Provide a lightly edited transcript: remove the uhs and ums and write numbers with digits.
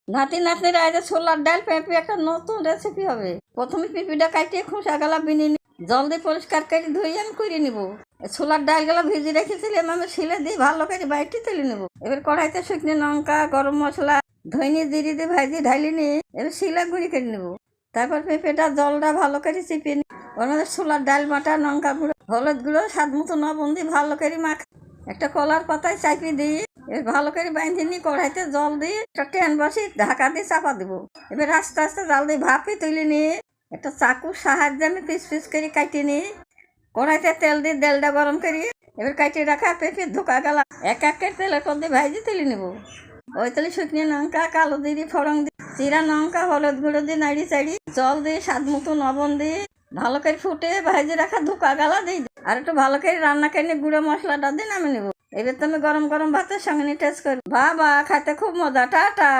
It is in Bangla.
নাতি নাতনিরা আজ ছোলার ডাল পেঁপে একটা নতুন রেসিপি হবে। প্রথমে পেঁপেটা কাটিয়ে খোসা গেলা বিনে জল দিয়ে পরিষ্কার করে ধুয়ে আমি করে নিব। ছোলার ডালগুলো ভিজিয়ে রেখেছিলাম আমি শিলে দিয়ে ভালো করে বাইটে তুলে নেবো। এবার কড়াইতে শুকনো লঙ্কা গরম মশলা ধইয়ে জিরে দিয়ে ভাজি ঢালি নিয়ে এবার শিলা গুঁড়ি করে নেবো। তারপর পেঁপেটা জলটা ভালো করে চিপিয়ে নিই। ওর মধ্যে ছোলার ডাল বাটা লঙ্কা গুঁড়ো হলুদ গুঁড়ো স্বাদ মতো লবণ দিয়ে ভালো করে মাখ একটা কলার পাতায় চাপিয়ে দিয়ে এবার ভালো করে বাইন্ধে নিয়ে কড়াইতে জল দিয়ে একটা ট্যান বসি ঢাকা দিয়ে চাপা দেবো। এবার আস্তে আস্তে জাল দিয়ে ভাপে তুলে নিয়ে একটা চাকুর সাহায্যে আমি পিস পিস করে কাটিয়ে নিই। কড়াইতে তেল দিয়ে তেলটা গরম করি এবার কাটিয়ে রাখা পেঁপে ধোকা গেলা এক এক করে তেলের পর দিয়ে ভাজি তুলে নেবো। ওই তেলে শুকনো লঙ্কা কালো দিয়ে ফোড়ন দিয়ে জিরা লঙ্কা হলুদ গুঁড়ো দিয়ে নাড়ি চাড়ি জল দিয়ে স্বাদ মতো লবণ দিয়ে ভালো করে ফুটে ভাজি রাখা ধোকা গালা দিয়ে আর একটু ভালো করে রান্না করে গুঁড়ো মশলাটা দিয়ে নামিয়ে নেবো। এবার তো আমি গরম গরম ভাতের সঙ্গে নিয়ে টেস্ট করি। বাবা খাইতে খুব মজা। টাটা।